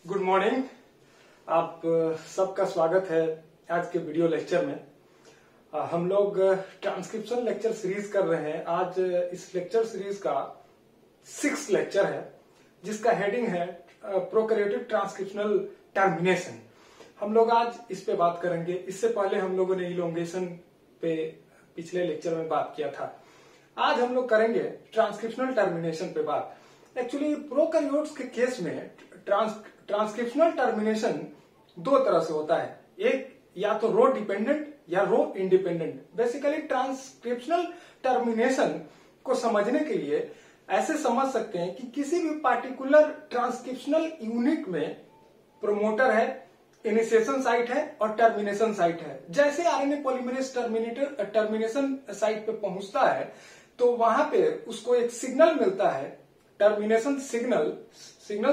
Good morning. आप सबका स्वागत है आज के वीडियो लेक्चर में। हम लोग ट्रांसक्रिप्शन लेक्चर सीरीज कर रहे हैं। आज इस लेक्चर सीरीज का 6th लेक्चर है जिसका हेडिंग है प्रोकैरियोटिक ट्रांसक्रिप्शनल टर्मिनेशन। हम लोग आज इस पे बात करेंगे। इससे पहले हम लोगों ने इलोंगेशन पे पिछले लेक्चर में बात किया था। आज हम लोग करेंगे ट्रांसक्रिप्शनल टर्मिनेशन पे बात। एक्चुअली प्रोकैरियोट्स के केस में ट्रांसक्रिप्शनल टर्मिनेशन दो तरह से होता है, एक या तो रो डिपेंडेंट या रो इंडिपेंडेंट। बेसिकली ट्रांसक्रिप्शनल टर्मिनेशन को समझने के लिए ऐसे समझ सकते हैं कि किसी भी पार्टिकुलर ट्रांसक्रिप्शनल यूनिट में प्रोमोटर है, इनिशिएशन साइट है और टर्मिनेशन साइट है। जैसे आरएनए पॉलीमरेज टर्मिनेशन साइट पे पहुंचता है तो वहां पे उसको एक सिग्नल मिलता है, टर्मिनेशन सिग्नल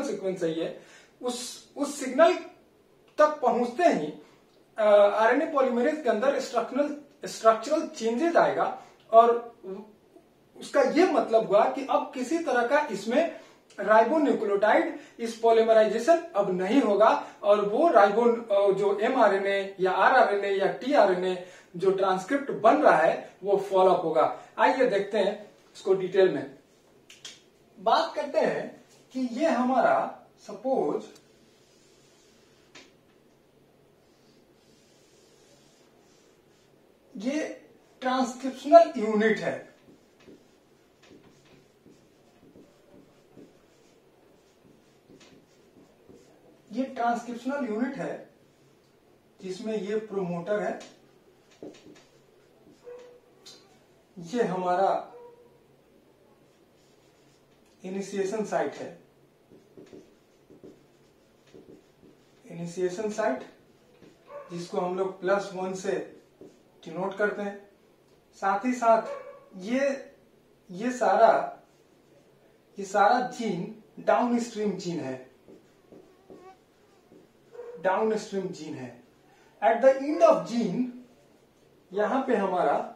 सीक्वेंस है ये। उस सिग्नल तक पहुंचते ही आरएनए पॉलीमरेज के अंदर स्ट्रक्चरल चेंजेस आएगा और उसका ये मतलब हुआ कि अब किसी तरह का इसमें राइबोन्यूक्लियोटाइड इस पॉलीमराइजेशन अब नहीं होगा और वो जो एमआरएनए या आरआरएनए या टीआरएनए जो ट्रांसक्रिप्ट बन रहा है वो फॉलो अप होगा। आइए देखते हैं इसको डिटेल में। बात करते हैं कि ये हमारा सपोज ये ट्रांसक्रिप्शनल यूनिट है। ये ट्रांसक्रिप्शनल यूनिट है जिसमें ये प्रोमोटर है, ये हमारा इनिशिएशन साइट है, इनिशिएशन साइट जिसको हम लोग +1 से डिनोट करते हैं। साथ ही साथ ये सारा जीन डाउनस्ट्रीम जीन है, डाउनस्ट्रीम जीन है। At the end of gene यहां पे हमारा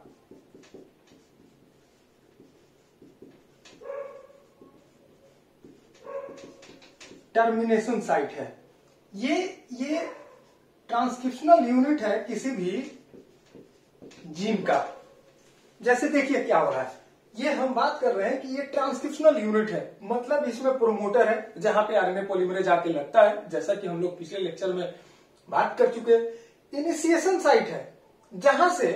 टर्मिनेशन साइट है। ये ट्रांसक्रिप्शनल यूनिट है किसी भी जीन का। जैसे देखिए क्या हो रहा है, ये हम बात कर रहे हैं कि ये ट्रांसक्रिप्शनल यूनिट है, मतलब इसमें प्रोमोटर है जहां पे आरएनए पॉलीमरेज आके लगता है, जैसा कि हम लोग पिछले लेक्चर में बात कर चुके। इनिशिएशन साइट है जहां से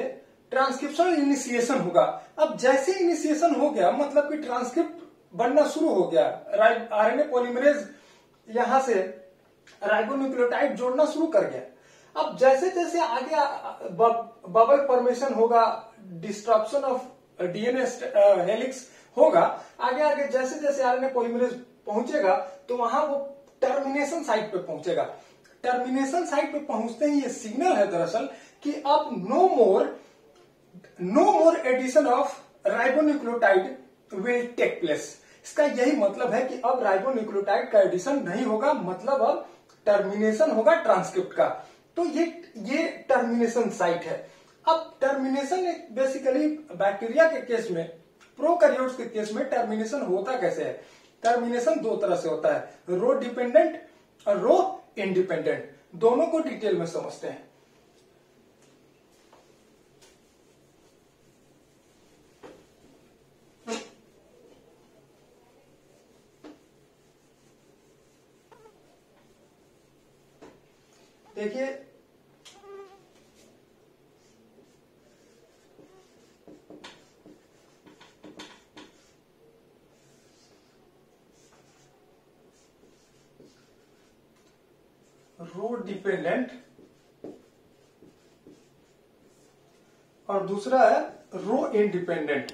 ट्रांसक्रिप्शनल इनिशिएशन होगा। अब जैसे इनिशिएशन हो गया मतलब कि ट्रांसक्रिप्ट बनना शुरू हो गया, आरएनए पॉलीमरेज यहां से राइबोन्यूक्लियोटाइड जोड़ना शुरू कर गया। अब जैसे जैसे आगे बबल फॉर्मेशन होगा, डिस्ट्रक्शन ऑफ डीएनए हेलिक्स होगा, आगे आगे जैसे जैसे आरएनए पॉलीमरेज पहुंचेगा तो वहां वो टर्मिनेशन साइट पे पहुंचेगा। टर्मिनेशन साइट पे पहुंचते ही ये सिग्नल है दरअसल कि अब no more addition of ribonucleotide will take place. इसका यही मतलब है कि अब राइबोन्यूक्लियोटाइड का एडिशन नहीं होगा, मतलब अब टर्मिनेशन होगा ट्रांसक्रिप्ट का। तो ये टर्मिनेशन साइट है। अब टर्मिनेशन बेसिकली बैक्टीरिया के केस में, प्रोकैरियोट्स के केस में टर्मिनेशन होता कैसे है? टर्मिनेशन दो तरह से होता है, रो डिपेंडेंट और रो इंडिपेंडेंट। दोनों को डिटेल में समझते हैं। देखिए रो डिपेंडेंट और दूसरा है रो इंडिपेंडेंट।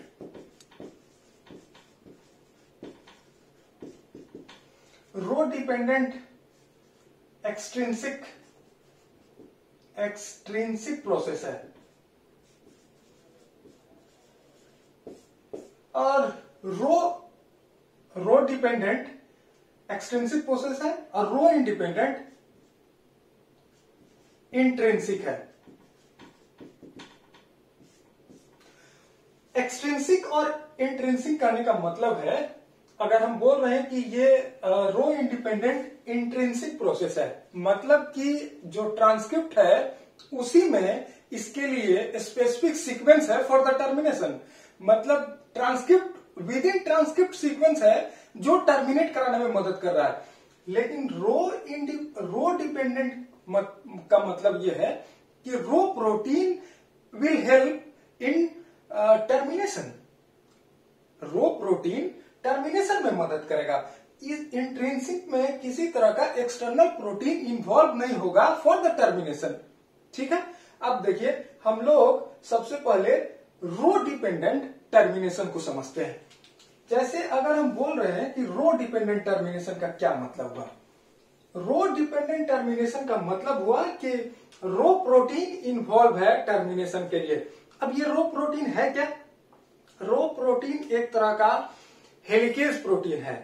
रो डिपेंडेंट एक्सट्रिंसिक प्रोसेस है और रो डिपेंडेंट एक्सट्रिंसिक प्रोसेस है और रो इंडिपेंडेंट इंट्रिंसिक है। एक्सट्रिंसिक और इंट्रिंसिक कहने का मतलब है अगर हम बोल रहे हैं कि ये रो इंडिपेंडेंट इंट्रिंसिक प्रोसेस है, मतलब कि जो ट्रांसक्रिप्ट है उसी में इसके लिए स्पेसिफिक सीक्वेंस है फॉर द टर्मिनेशन, मतलब transcript with in transcript sequence है जो टर्मिनेट कराने में मदद कर रहा है। लेकिन रो डिपेंडेंट का मतलब यह है कि रो protein will help in termination, row protein termination में मदद करेगा। इस इंट्रिंसिक में किसी तरह का एक्सटर्नल प्रोटीन इन्वॉल्व नहीं होगा फॉर द टर्मिनेशन। ठीक है, अब देखिए हम लोग सबसे पहले रो डिपेंडेंट टर्मिनेशन को समझते हैं। जैसे अगर हम बोल रहे हैं कि रो डिपेंडेंट टर्मिनेशन का क्या मतलब हुआ, रो डिपेंडेंट टर्मिनेशन का मतलब हुआ कि रो प्रोटीन इन्वॉल्व है टर्मिनेशन के लिए। अब ये रो प्रोटीन है क्या? रो प्रोटीन एक तरह का हेलिकेज प्रोटीन है,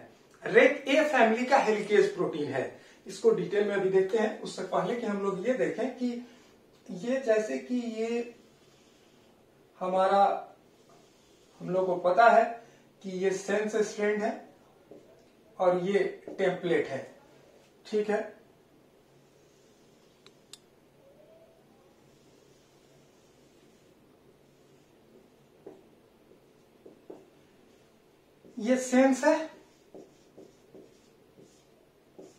रेक ए फैमिली का हेलिकेज प्रोटीन है। इसको डिटेल में अभी देखते हैं। उससे पहले कि हम लोग ये देखें कि ये जैसे कि ये हमारा, हम लोग को पता है कि ये सेंस स्ट्रैंड है और ये टेम्पलेट है। ठीक है, ये सेंस है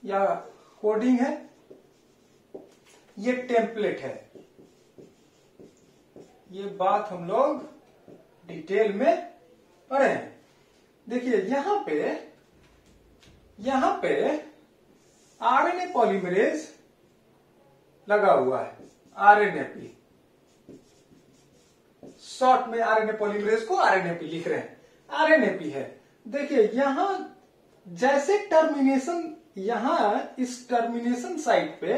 या कोडिंग है, ये टेम्पलेट है। ये बात हम लोग डिटेल में पढ़े हैं। देखिए यहां पे आरएनए पॉलीमरेज लगा हुआ है, आरएनएपी, शॉर्ट में आरएनए पॉलीमरेज को आरएनएपी लिख रहे हैं, आरएनएपी है। देखिए यहां जैसे टर्मिनेशन, यहां इस टर्मिनेशन साइट पे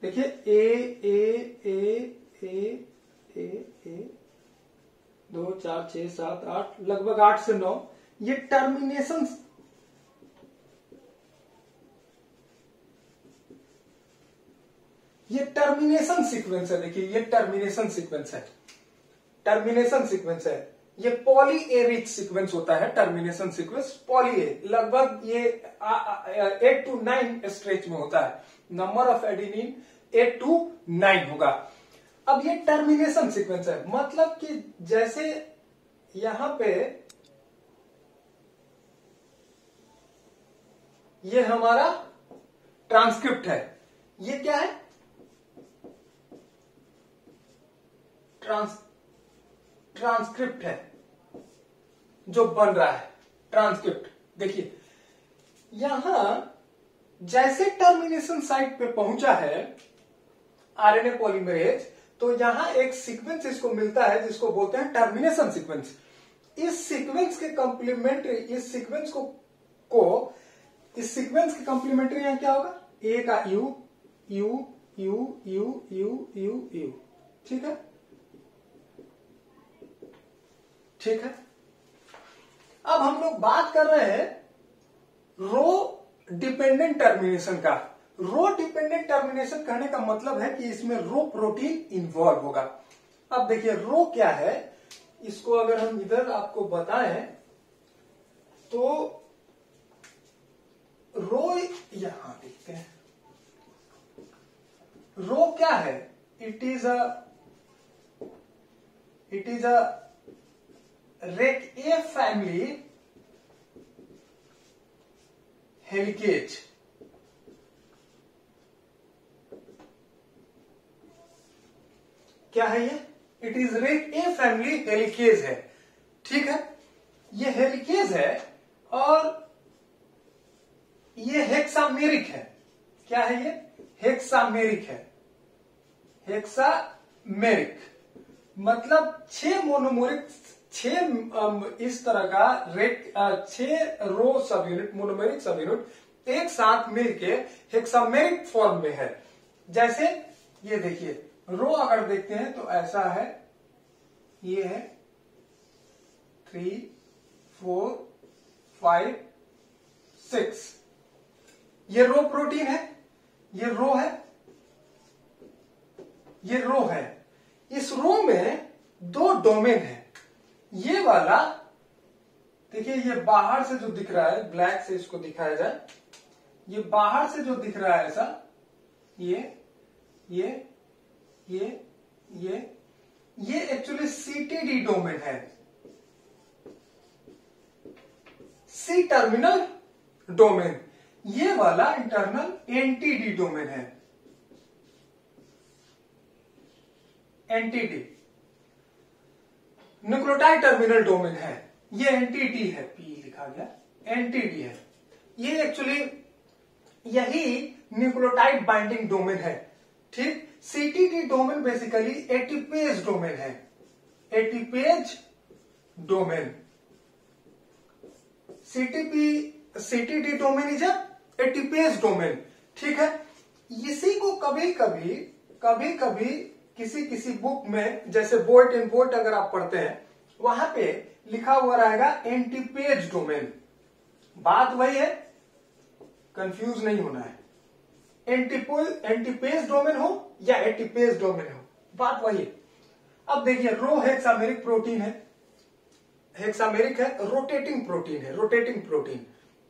देखिए ए 2 4 6 7 8 लगभग 8 से 9 ये टर्मिनेशन सीक्वेंस है। देखिए ये टर्मिनेशन सीक्वेंस है, ये पॉली ए रिच सीक्वेंस होता है। टर्मिनेशन सीक्वेंस पॉली ए, लगभग ये 8 to 9 स्ट्रेच में होता है। नंबर ऑफ एडेनिन 8 to 9 होगा। अब ये टर्मिनेशन सीक्वेंस है, मतलब कि जैसे यहां पे ये हमारा ट्रांसक्रिप्ट है, ये क्या है? ट्रांसक्रिप्ट है जो बन रहा है, ट्रांसक्रिप्ट। देखिए यहां जैसे टर्मिनेशन साइट पे पहुंचा है आरएनए पॉलीमरेज, तो यहां एक सीक्वेंस इसको मिलता है जिसको बोलते हैं टर्मिनेशन सीक्वेंस। इस सीक्वेंस के कॉम्प्लीमेंट्री, इस सीक्वेंस के कॉम्प्लीमेंट्री यहां क्या होगा? ए का you you you you you you you. ठीक है, ठीक है। अब हम लोग बात कर रहे हैं रो डिपेंडेंट टर्मिनेशन का। रो डिपेंडेंट टर्मिनेशन कहने का मतलब है कि इसमें रो प्रोटीन इन्वॉल्व होगा। अब देखिए रो क्या है, इसको अगर हम इधर आपको बताएं तो रो, यहां देखते हैं रो क्या है। It is a RecA family helicase. क्या है ये? It is RecA family helicase है। ठीक है, ये हेलिकेज है और ये हेक्सामेरिक है। क्या है ये? हेक्सामेरिक है। हेक्सामेरिक मतलब 6 मोनोमेरिक, 6 इस तरह का 6 रो सब यूनिट, मोनोमेरिक सब यूनिट एक साथ मिलके हेक्सामेरिक फॉर्म में है। जैसे ये देखिए रो अगर देखते हैं तो ऐसा है, ये है 3 4 5 6, ये रो प्रोटीन है, ये रो है, ये रो है। इस रो में 2 डोमेन है, ये वाला देखिए ये बाहर से जो दिख रहा है, ब्लैक से इसको दिखाया जाए, ये बाहर से जो दिख रहा है ऐसा, ये एक्चुअली सीटीडी डोमेन है, सी टर्मिनल डोमेन। ये वाला इंटरनल एनटीडी डोमेन है, एनटीडी न्यूक्लियोटाइड टर्मिनल डोमेन है, ये एनटीडी है, पी लिखा गया, एनटीडी है। ये एक्चुअली यही न्यूक्लियोटाइड बाइंडिंग डोमेन है, ठीक। CTD domain basically ATPase domain है, ATPase domain. CTD domain is ATPase domain, ठीक है। इसी को कभी कभी किसी बुक में, जैसे बोल्ट एंड बोल्ट अगर आप पढ़ते हैं, वहां पे लिखा हुआ रहेगा एंटीपेज डोमेन। बात वही है, कंफ्यूज नहीं होना है। एंटीपेज डोमेन हो या एटीपेज डोमेन हो, बात वही है। अब देखिए रो हेक्सामेरिक प्रोटीन है, हेक्सामेरिक है, रोटेटिंग प्रोटीन है, रोटेटिंग प्रोटीन,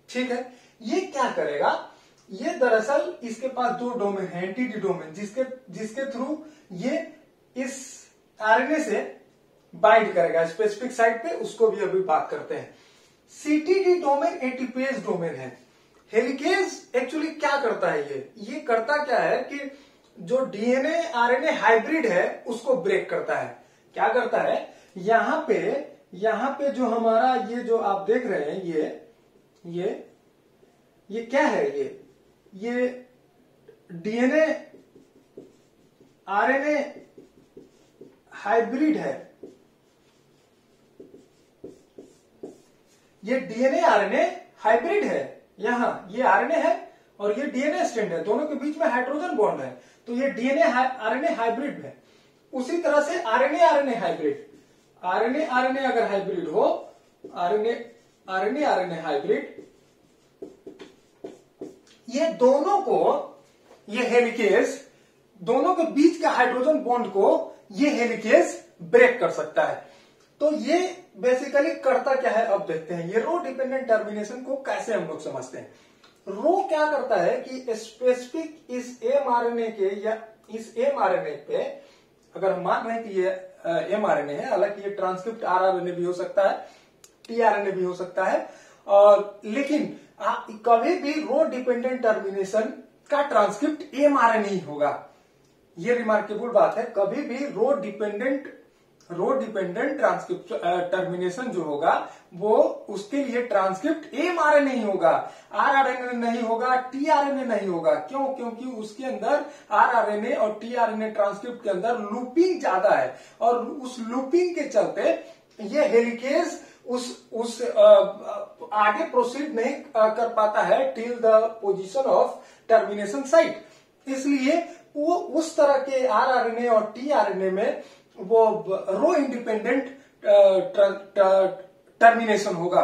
ठीक है। ये क्या करेगा, ये दरअसल इसके पास दो डोमेन है, एंटीडी डोमेन, जिसके थ्रू ये इस आरएनए से बाइंड करेगा स्पेसिफिक साइट पे, उसको भी अभी बात करते हैं। सीटीडी डोमेन एटीपेज डोमेन है। हेलिकेज एक्चुअली क्या करता है, ये करता क्या है कि जो डीएनए आरएनए हाइब्रिड है उसको ब्रेक करता है। क्या करता है, यहां पे जो हमारा ये जो आप देख रहे हैं, ये क्या है, ये डीएनए आरएनए हाइब्रिड है, ये डीएनए आरएनए हाइब्रिड है। यहां ये आरएनए है और ये डीएनए स्ट्रैंड है, दोनों के बीच में हाइड्रोजन बॉन्ड है, तो ये डीएनए आरएनए हाइब्रिड है। उसी तरह से RNA RNA hybrid, RNA RNA अगर हाइब्रिड हो, आरएनए आरएनए हाइब्रिड, ये दोनों को, ये हेलिकेज, दोनों के बीच का हाइड्रोजन बॉन्ड को ये हेलिकेज ब्रेक कर सकता है। तो ये बेसिकली करता क्या है, अब देखते हैं ये रो डिपेंडेंट टर्मिनेशन को कैसे हम लोग समझते हैं। रो क्या करता है कि स्पेसिफिक इस एमआरएनए के या इस एमआरएनए पे, अगर हम मान रहे हैं कि ये एमआरएनए है, हालांकि ये ट्रांसक्रिप्ट आरआरएनए भी हो सकता है, टीआरएनए भी हो सकता है, और लेकिन कभी भी रो डिपेंडेंट टर्मिनेशन का ट्रांसक्रिप्ट एमआरएनए ही होगा। ये रिमार्केबल बात है, कभी भी रो डिपेंडेंट ट्रांसक्रिप्ट टर्मिनेशन जो होगा वो उसके लिए ट्रांसक्रिप्ट एमआरएनए नहीं होगा, आरआरएनए नहीं होगा, टीआरएनए नहीं होगा। क्यों? क्योंकि उसके अंदर आरआरएनए और टीआरएनए ट्रांसक्रिप्ट के अंदर लूपिंग ज्यादा है, और उस लूपिंग के चलते ये हेलिकेज उस आगे प्रोसीड नहीं कर पाता है till the position of termination site. इसलिए वो उस तरह के आरआरएनए और टीआरएनए में वो रो इंडिपेंडेंट टर्मिनेशन होगा,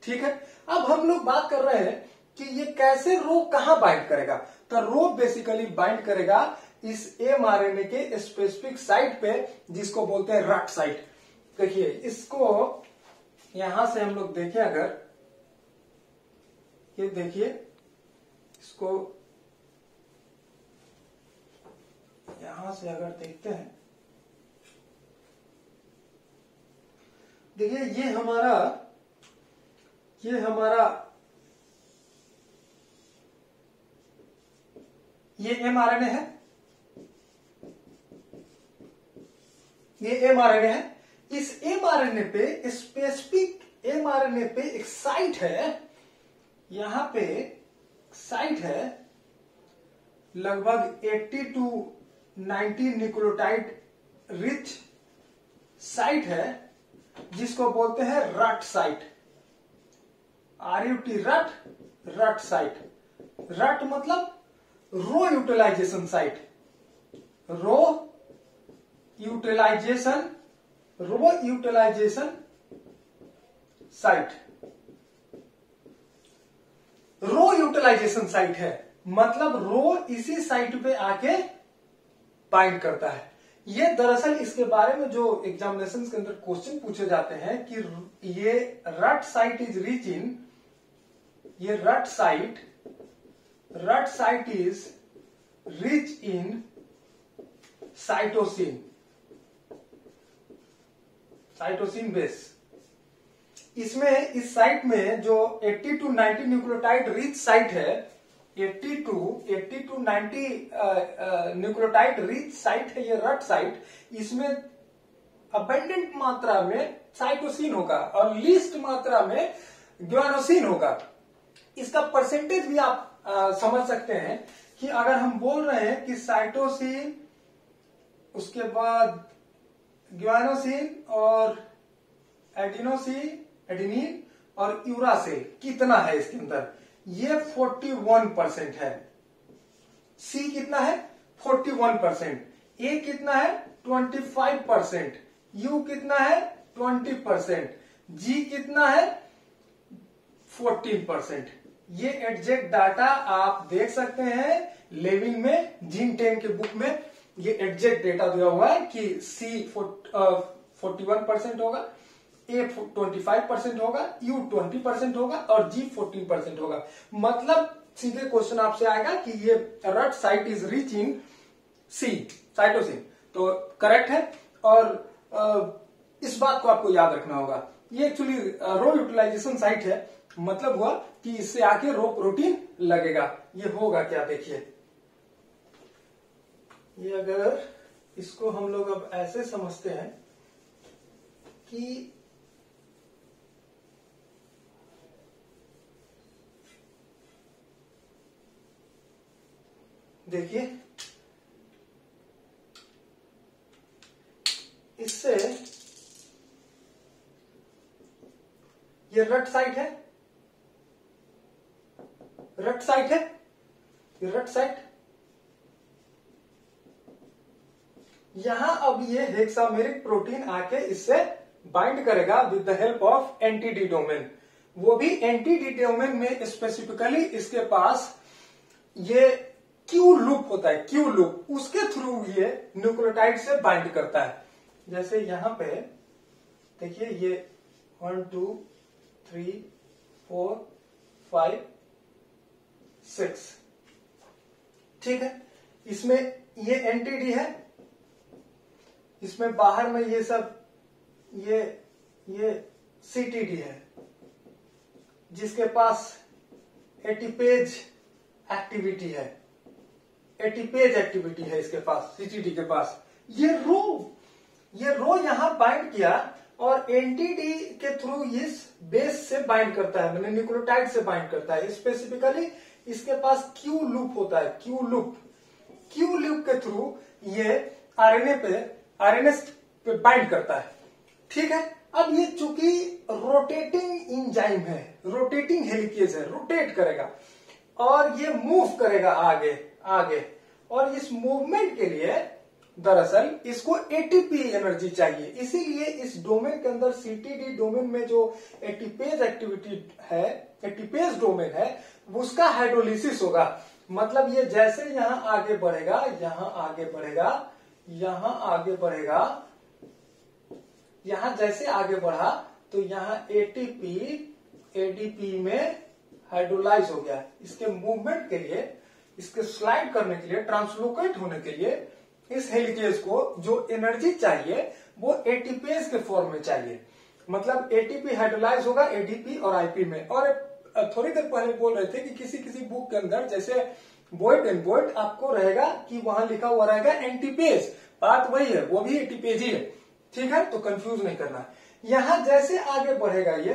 ठीक है। अब हम लोग बात कर रहे हैं कि ये कैसे रो कहां बाइंड करेगा। तो रो बेसिकली बाइंड करेगा इस एमआरएनए के स्पेसिफिक साइट पे, जिसको बोलते हैं रट साइट। देखिए इसको यहां से हम लोग देखें, अगर ये देखिए, इसको यहां से अगर देखते हैं, देखिए ये हमारा ये एमआरएनए है, ये एमआरएनए है। इस एमआरएनए पे, स्पेसिफिक एमआरएनए पे एक साइट है, यहां पे साइट है लगभग 80 to 90 न्यूक्लियोटाइड रिच साइट है, जिसको बोलते हैं रट साइट, RUT, रट साइट। रट मतलब रो यूटिलाइजेशन साइट, रो यूटिलाइजेशन साइट, रो यूटिलाइजेशन साइट है, मतलब रो इसी साइट पे आके बाइंड करता है। ये दरअसल इसके बारे में जो एग्जामिनेशन के अंदर क्वेश्चन पूछे जाते हैं कि ये रट साइट इज रिच इन, ये rut site is rich in cytosine base. इसमें इस साइट में जो 80 to 90 न्यूक्लियोटाइड रिच साइट है, 80 to 90 न्यूक्लियोटाइड रिच साइट है ये रट साइट। इसमें अबंडेंट मात्रा में साइटोसिन होगा और लीस्ट मात्रा में ग्वानोसिन होगा। इसका परसेंटेज भी आप समझ सकते हैं कि अगर हम बोल रहे हैं कि साइटोसिन, उसके बाद ग्वानोसिन और एडेनिन और यूरासिल कितना है इसके अंदर, ये 41% है। सी कितना है 41%, ए कितना है 25%, यू कितना है 20%, जी कितना है 14%। ये एग्जैक्ट डाटा आप देख सकते हैं लेविंग में, जीन 10 के बुक में ये एग्जैक्ट डेटा दिया हुआ है कि सी 41% होगा, ए 25% होगा, यू 20% होगा और जी 14% होगा। मतलब सीधे क्वेश्चन आपसे आएगा कि ये rut site is rich in C, cytosine, तो करेक्ट है। और इस बात को आपको याद रखना होगा, ये एक्चुअली रो यूटिलाइजेशन साइट है। मतलब हुआ कि इससे आके रो प्रोटीन लगेगा। ये होगा क्या, देखिए, ये अगर इसको हम लोग अब ऐसे समझते हैं कि देखिए इससे ये रट साइट है, रट साइट है, ये रट साइट। यहां अब ये हेक्सामेरिक प्रोटीन आके इससे बाइंड करेगा with the help of anti D domain. वो भी एंटी डी डोमेन में स्पेसिफिकली इसके पास ये क्यू लूप होता है, क्यू लूप, उसके थ्रू ये न्यूक्लियोटाइड से बाइंड करता है। जैसे यहां पे देखिए ये 1 2 3 4 5 6, ठीक है। इसमें ये एंटीडी है, इसमें बाहर में ये सब ये सीटीडी है जिसके पास एटीपेज एक्टिविटी है, एटीपेज एक्टिविटी है इसके पास, सीटीडी के पास। ये रो यहां बाइंड किया और एंटीडी के थ्रू इस बेस से बाइंड करता है, मैंने न्यूक्लियोटाइड से बाइंड करता है। स्पेसिफिकली इसके पास क्यू लूप होता है, क्यू लूप के थ्रू ये आरएनए पे बाइंड करता है, ठीक है। अब ये चूंकि रोटेटिंग इंजाइम है, रोटेटिंग हेलिकेज है, रोटेट करेगा और ये मूव करेगा आगे आगे, और इस मूवमेंट के लिए दरअसल इसको एटीपी एनर्जी चाहिए। इसीलिए इस डोमेन के अंदर, सीटीडी डोमेन में जो एटीपेज एक्टिविटी है, एटीपेज डोमेन है, उसका हाइड्रोलिसिस होगा। मतलब ये जैसे यहां आगे बढ़ेगा, यहां आगे बढ़ेगा, यहां आगे बढ़ेगा, यहां जैसे आगे बढ़ा तो यहां एटीपी एडीपी में हाइड्रोलाइज हो गया। इसके मूवमेंट के लिए, इसके स्लाइड करने के लिए, ट्रांसलोकेट होने के लिए इस हेलिकेज को जो एनर्जी चाहिए वो एटीपेज के फॉर्म में चाहिए। मतलब एटीपी हाइड्रोलाइज होगा एडीपी और आईपी में। और थोड़ी देर पहले बोल रहे थे कि किसी किसी बुक के अंदर जैसे बोइट एंड बोइट आपको रहेगा कि वहां लिखा हुआ रहेगा एंटीपेज, बात वही है, वो भी एटीपेज ही है, ठीक है। तो कंफ्यूज नहीं करना। यहां जैसे आगे बढ़ेगा ये,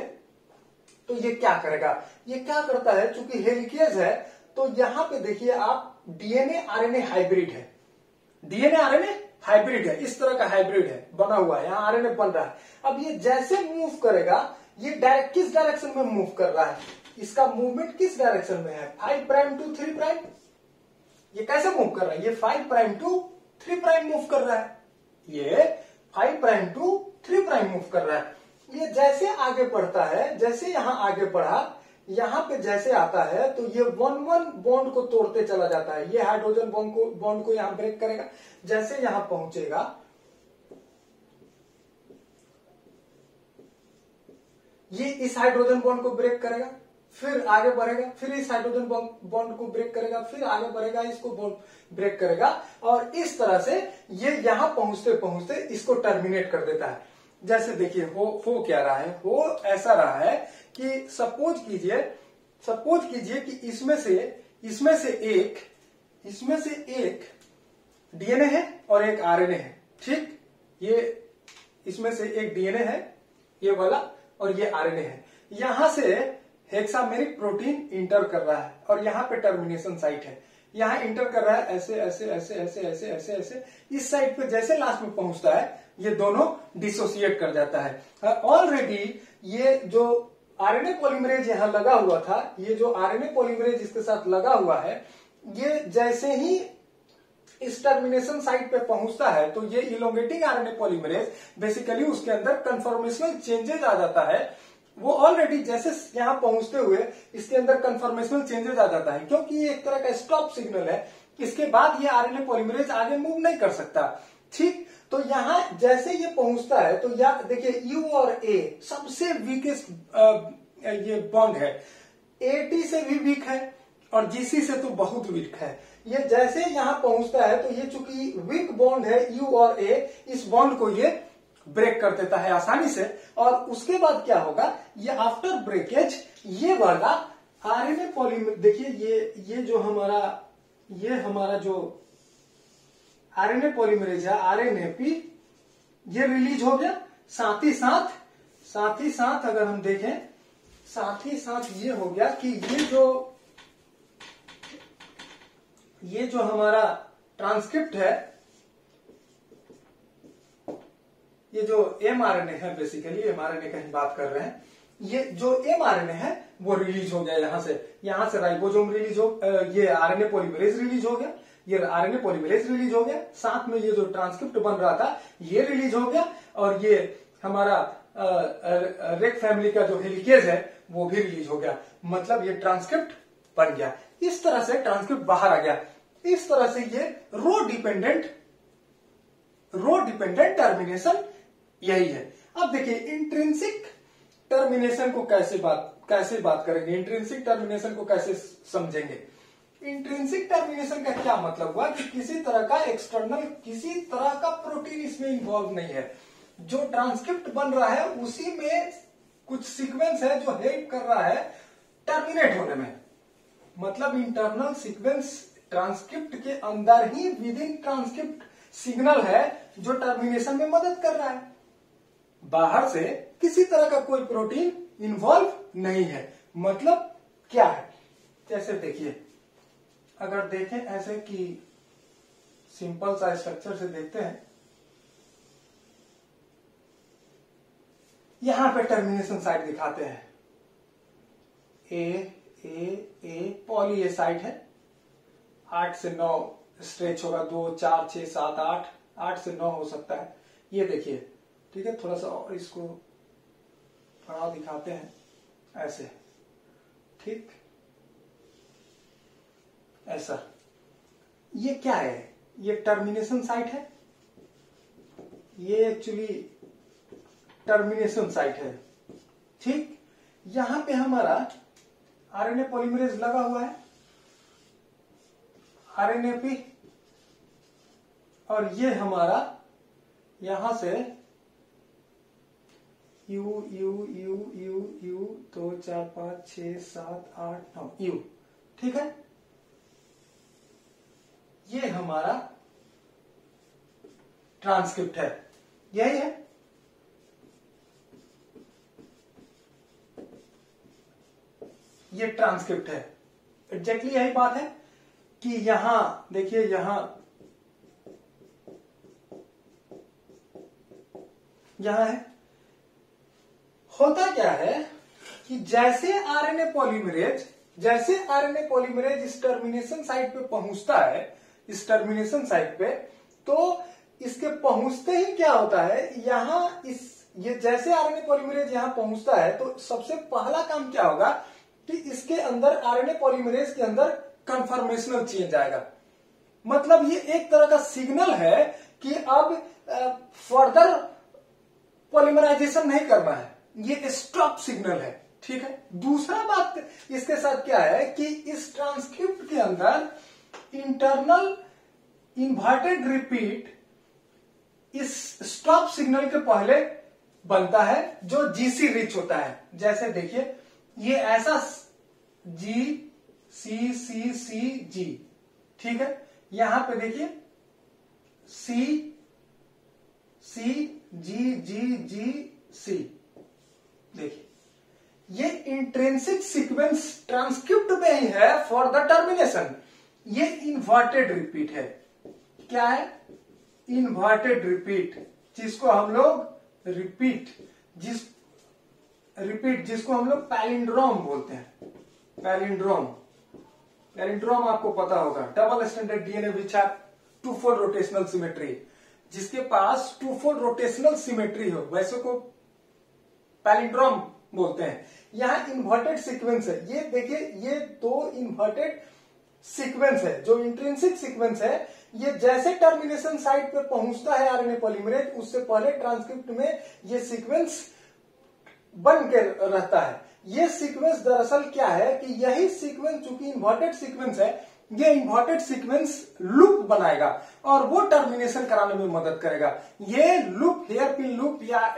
तो ये क्या करेगा, ये क्या करता है, चूंकि हेलिकेज है तो यहां पे देखिए आप डीएनए आरएनए हाइब्रिड है, डीएनए आरएनए हाइब्रिड है, इस तरह का हाइब्रिड है, बना हुआ है, यहां आरएनए बन रहा है। अब ये जैसे मूव करेगा, ये किस डायरेक्शन में मूव कर रहा है, इसका मूवमेंट किस डायरेक्शन में है, 5 प्राइम टू 3 प्राइम। ये कैसे मूव कर रहा है, ये 5 प्राइम टू 3 प्राइम मूव कर रहा है, ये 5 प्राइम टू 3 प्राइम मूव कर रहा है। ये जैसे आगे बढ़ता है, जैसे यहां आगे बढ़ा, यहाँ पे जैसे आता है तो ये 1-1 बॉन्ड को तोड़ते चला जाता है। ये हाइड्रोजन बॉन्ड को यहाँ ब्रेक करेगा, जैसे यहां पहुंचेगा ये इस हाइड्रोजन बॉन्ड को ब्रेक करेगा, फिर आगे बढ़ेगा, फिर इस हाइड्रोजन बॉन्ड को ब्रेक करेगा, फिर आगे बढ़ेगा, इसको ब्रेक करेगा, और इस तरह से ये यहां पहुंचते पहुंचते इसको टर्मिनेट कर देता है। जैसे देखिए हो क्या रहा है, हो ऐसा रहा है कि सपोज कीजिए कि इसमें से एक डीएनए है और एक आरएनए है, ठीक। ये इसमें से एक डीएनए है ये वाला और ये आरएनए है। यहां से हेक्सामेरिक प्रोटीन इंटर कर रहा है और यहाँ पे टर्मिनेशन साइट है, यहाँ इंटर कर रहा है ऐसे ऐसे ऐसे ऐसे ऐसे ऐसे ऐसे। इस साइट पे जैसे लास्ट में पहुंचता है ये दोनों डिसोसिएट कर जाता है। ऑलरेडी ये जो आरएनए पॉलीमरेज यहाँ लगा हुआ था, ये जो आरएनए पॉलीमरेज इसके साथ लगा हुआ है, ये जैसे ही इस टर्मिनेशन साइट पे पहुंचता है तो ये इलोंगेटिंग आरएनए पॉलीमरेज बेसिकली उसके अंदर कन्फर्मेशनल चेंजेज आ जाता है। वो ऑलरेडी जैसे यहां पहुंचते हुए इसके अंदर कन्फर्मेशनल चेंजेस आ जाता है, क्योंकि ये एक तरह का स्टॉप सिग्नल है। इसके बाद ये आरएनए पॉलीमरेज आगे मूव नहीं कर सकता, ठीक। तो यहां जैसे ये पहुंचता है तो या देखिए यू और ए सबसे वीकेस्ट ये बॉन्ड है, एटी से भी वीक है और जीसी से तो बहुत वीक है। ये जैसे यहां पहुंचता है तो ये चूंकि वीक बॉन्ड है यू और ए, इस बॉन्ड को ये ब्रेक कर देता है आसानी से। और उसके बाद क्या होगा, ये आफ्टर ब्रेकेज ये वाला आरएनए पॉलीमरेज, देखिए ये जो हमारा जो आरएनए पॉलीमरेज है आरएनएपी, ये रिलीज हो गया। साथ ही साथ अगर हम देखें, साथ ही साथ ये हो गया कि ये जो हमारा ट्रांसक्रिप्ट है, ये जो एमआरएनए है, बेसिकली एमआरएनए की बात कर रहे हैं, ये जो एमआरएनए है वो रिलीज हो गया। यहां से राइबोसोम रिलीज हो, ये आरएनए पॉलीमरेज रिलीज हो गया, ये आरएनए पॉलीमरेज रिलीज हो गया, साथ में ये जो ट्रांसक्रिप्ट बन रहा था ये रिलीज हो गया, और ये हमारा रेक फैमिली का जो हेलिकेज है वो भी रिलीज हो गया। मतलब ये ट्रांसक्रिप्ट बन गया। इस तरह से ट्रांसक्रिप्ट बाहर आ गया। इस तरह से ये रो डिपेंडेंट टर्मिनेशन यही है। अब देखिए इंट्रिंसिक टर्मिनेशन को कैसे बात करेंगे, इंट्रिंसिक टर्मिनेशन को कैसे समझेंगे। इंट्रिंसिक टर्मिनेशन का क्या मतलब हुआ कि किसी तरह का एक्सटर्नल, किसी तरह का प्रोटीन इसमें इन्वॉल्व नहीं है। जो ट्रांसक्रिप्ट बन रहा है उसी में कुछ सीक्वेंस है जो हेल्प कर रहा है टर्मिनेट होने में। मतलब इंटरनल सीक्वेंस ट्रांसक्रिप्ट के अंदर ही विद इन ट्रांसक्रिप्ट सिग्नल है जो टर्मिनेशन में मदद कर रहा है। बाहर से किसी तरह का कोई प्रोटीन इन्वॉल्व नहीं है। मतलब क्या है, जैसे देखिए, अगर देखें ऐसे कि सिंपल सा स्ट्रक्चर से देखते हैं, यहां पे टर्मिनेशन साइट दिखाते हैं, ए पॉली ए साइट है, 8 से 9 स्ट्रेच होगा, 2 4 6 7 8 से 9 हो सकता है। ये देखिए, ठीक है, थोड़ा सा और इसको बड़ा दिखाते हैं ऐसे, ठीक, ऐसा। ये क्या है, ये टर्मिनेशन साइट है, ये एक्चुअली टर्मिनेशन साइट है, ठीक। यहां पे हमारा आरएनए पॉलीमरेज लगा हुआ है, आरएनएपी, और ये हमारा यहां से यू 2 4 5 6 7 8 9 यू, ठीक है। ये हमारा ट्रांसक्रिप्ट है, यही है। ये ट्रांसक्रिप्ट है, एग्जैक्टली यही बात है कि यहां देखिए, यहां है। होता क्या है कि जैसे आरएनए पॉलीमरेज इस टर्मिनेशन साइट पे पहुंचता है, इस टर्मिनेशन साइट पे, तो इसके पहुंचते ही क्या होता है, ये जैसे आरएनए पॉलीमरेज यहां पहुंचता है तो सबसे पहला काम क्या होगा, कि इसके अंदर आरएनए पॉलीमरेज के अंदर कन्फर्मेशनल चेंज आएगा। मतलब ये एक तरह का सिग्नल है कि अब फर्दर पॉलीमराइजेशन नहीं करना है, ये स्टॉप सिग्नल है। ठीक है। दूसरा बात इसके साथ क्या है कि इस ट्रांसक्रिप्ट के अंदर इंटरनल इन्वर्टेड रिपीट इस स्टॉप सिग्नल के पहले बनता है जो जीसी रिच होता है। जैसे देखिए ये ऐसा जी सी सी सी जी, ठीक है। यहां पे देखिए सी सी जी जी जी सी, देखिए ये इंट्रिंसिक सीक्वेंस ट्रांसक्रिप्ट में ही है फॉर द टर्मिनेशन। ये इन्वर्टेड रिपीट है। क्या है? इन्वर्टेड रिपीट, जिसको हम लोग रिपीट जिसको हम लोग पैलिंड्रोम बोलते हैं। पैलिंड्रोम आपको पता होगा, double standard DNA which have two fold rotational symmetry. जिसके पास टू फोल्ड रोटेशनल सिमेट्री हो वैसे को पैलिंड्रोम बोलते हैं। यहां इन्वर्टेड सीक्वेंस है। ये देखिए ये दो इन्वर्टेड सीक्वेंस है। जो इंट्रिंसिक सीक्वेंस है ये जैसे टर्मिनेशन साइट पे पहुंचता है आरएनए पॉलीमरेज, उससे पहले ट्रांसक्रिप्ट में ये सीक्वेंस बन के रहता है। ये सीक्वेंस दरअसल क्या है कि यही सीक्वेंस चूंकि इन्वर्टेड सीक्वेंस है, ये इन्वर्टेड सीक्वेंस लूप बनाएगा और वो टर्मिनेशन कराने में मदद करेगा। ये लूप हेयरपिन लूप या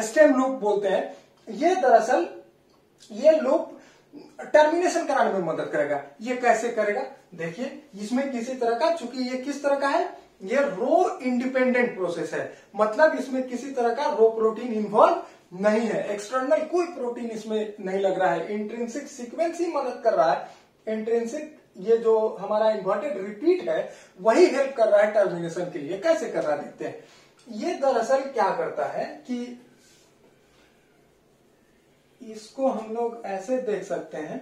स्टेम लूप बोलते हैं। ये दरअसल ये लूप टर्मिनेशन कराने में मदद करेगा। ये कैसे करेगा? देखिए इसमें किसी तरह का, चूंकि ये किस तरह का है, ये रो इंडिपेंडेंट प्रोसेस है। मतलब इसमें किसी तरह का रो प्रोटीन इन्वॉल्व नहीं है, एक्सटर्नल कोई प्रोटीन इसमें नहीं लग रहा है। इंट्रिंसिक सीक्वेंस ही मदद कर रहा है। इंट्रिंसिक ये जो हमारा इन्वर्टेड रिपीट है वही हेल्प कर रहा है टर्मिनेशन के लिए। कैसे कर रहा है देखते हैं। ये दरअसल क्या करता है कि इसको हम लोग ऐसे देख सकते हैं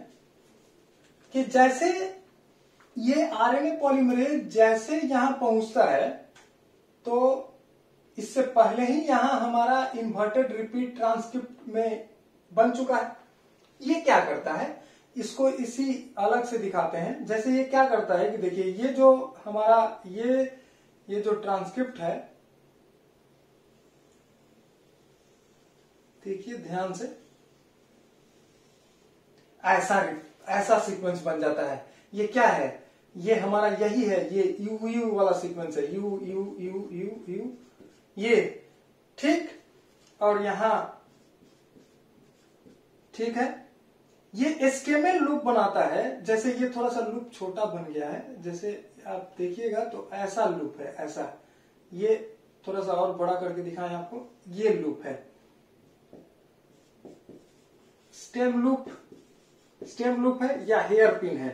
कि जैसे ये आरएनए पॉलीमरेज जैसे यहां पहुंचता है तो इससे पहले ही यहां हमारा इन्वर्टेड रिपीट ट्रांसक्रिप्ट में बन चुका है। ये क्या करता है, इसको इसी अलग से दिखाते हैं। जैसे ये क्या करता है कि देखिए ये जो हमारा ये जो ट्रांसक्रिप्ट है, देखिए ध्यान से, ऐसा सीक्वेंस बन जाता है। ये क्या है? ये हमारा यही है, ये यू यू वाला सीक्वेंस है। You you you you you ये, ठीक। और यहां ठीक है, ये एस्केमल लूप बनाता है। जैसे ये थोड़ा सा लूप छोटा बन गया है, जैसे आप देखिएगा तो ऐसा लूप है, ऐसा। ये थोड़ा सा और बड़ा करके दिखाएं आपको, ये लूप है। स्टेम लूप है या हेयर पिन है,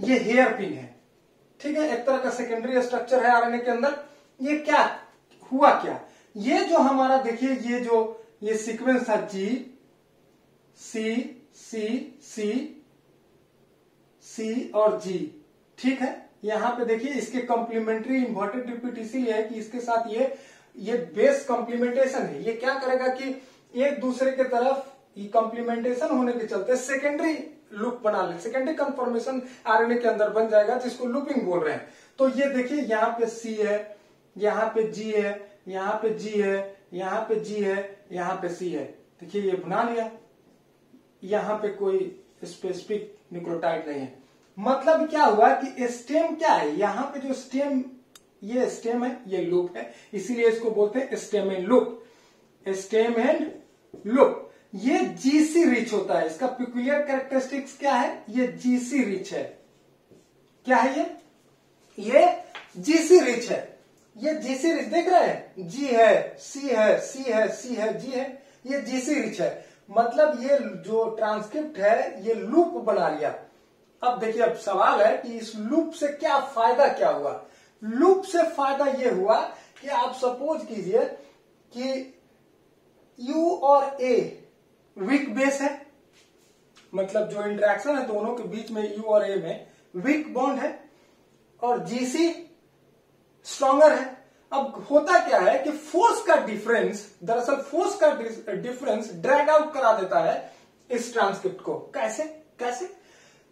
ये हेयर पिन है, ठीक है। एक तरह का सेकेंडरी स्ट्रक्चर है आरएनए के अंदर। ये क्या हुआ, क्या ये जो हमारा देखिए ये सीक्वेंस था जी सी सी सी सी और जी, ठीक है। यहां पे देखिए इसके कॉम्प्लीमेंट्री इन्वर्टेड रिपीट इसीलिए है कि इसके साथ ये बेस कॉम्प्लीमेंटेशन है। ये क्या करेगा कि एक दूसरे के तरफ कॉम्प्लीमेंटेशन होने के चलते सेकेंडरी लूप बना ले, सेकेंडरी कन्फर्मेशन आरएनए के अंदर बन जाएगा, जिसको लूपिंग बोल रहे हैं। तो ये देखिए यहाँ पे सी है, यहाँ पे जी है, यहाँ पे जी है, यहाँ पे जी है, यहाँ पे सी है। देखिए ये बना लिया। यहाँ पे कोई स्पेसिफिक न्यूक्लियोटाइड नहीं है। मतलब क्या हुआ कि स्टेम क्या है, यहाँ पे जो स्टेम, ये स्टेम है, ये लूप है, इसीलिए इसको बोलते हैं stem and loop. Stem and loop. ये जीसी रिच होता है। इसका पिक्यूलियर कैरेक्टरिस्टिक्स क्या है? ये जीसी रिच है। क्या है ये जीसी रिच है। ये जीसी रिच देख रहे हैं, जी है, सी है, सी है, सी है, जी है, ये जीसी रिच है। मतलब ये जो ट्रांसक्रिप्ट है ये लूप बना लिया। अब देखिए, अब सवाल है कि इस लूप से क्या फायदा क्या हुआ। लूप से फायदा ये हुआ कि आप सपोज कीजिए कि यू और ए वीक बेस है, मतलब जो इंटरेक्शन है दोनों के बीच में यू और ए में वीक बॉन्ड है, और जीसी स्ट्रॉन्गर है। अब होता क्या है कि फोर्स का डिफरेंस, दरअसल फोर्स का डिफरेंस ड्रैग आउट करा देता है इस ट्रांसक्रिप्ट को। कैसे कैसे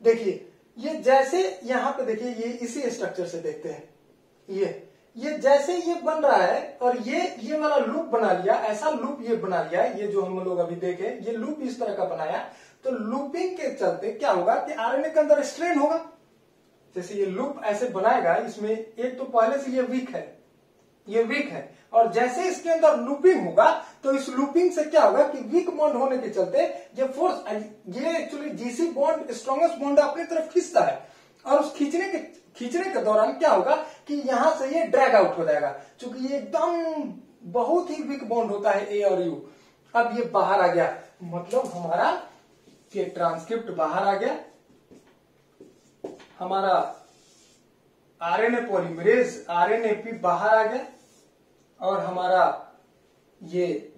देखिए, ये जैसे यहां पे देखिए, ये इसी स्ट्रक्चर से देखते हैं, ये जैसे ये बन रहा है और ये वाला लूप बना लिया, ऐसा लूप ये बना लिया, ये जो हम लोग अभी देखे, ये लूप इस तरह का बनाया, तो लूपिंग के चलते क्या होगा कि आरएनए के अंदर स्ट्रेन होगा। जैसे ये लूप ऐसे बनाएगा, इसमें एक तो पहले से ये वीक है, और जैसे इसके अंदर लूपिंग होगा तो इस लूपिंग से क्या होगा कि वीक बॉन्ड होने के चलते ये फोर्स, ये actually GC bond strongest bond अपनी तरफ खींचता है, और उस खींचने के दौरान क्या होगा कि यहां से ये ड्रैग आउट हो जाएगा, क्योंकि ये एकदम बहुत ही वीक बॉन्ड होता है ए और यू। अब ये बाहर आ गया, मतलब हमारा ये ट्रांसक्रिप्ट बाहर आ गया, हमारा आरएनए पॉलीमरेज आरएनएपी बाहर आ गया, और हमारा ये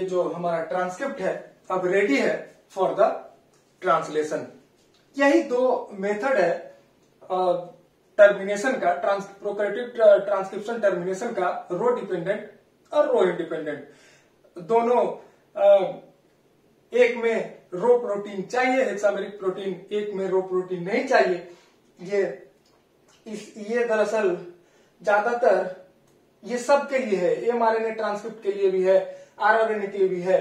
जो हमारा ट्रांसक्रिप्ट है अब रेडी है फॉर द ट्रांसलेशन। यही दो मेथड है टर्मिनेशन का, प्रोकैरियोटिक ट्रांसक्रिप्शन टर्मिनेशन का, रो डिपेंडेंट और रो इंडिपेंडेंट दोनों। एक में रो प्रोटीन चाहिए हेक्सामेरिक प्रोटीन, एक में रो प्रोटीन नहीं चाहिए। ये दरअसल ज्यादातर ये सब के लिए है, एमआरएनए ट्रांसक्रिप्ट के लिए भी है, आरआरएनए के लिए भी है,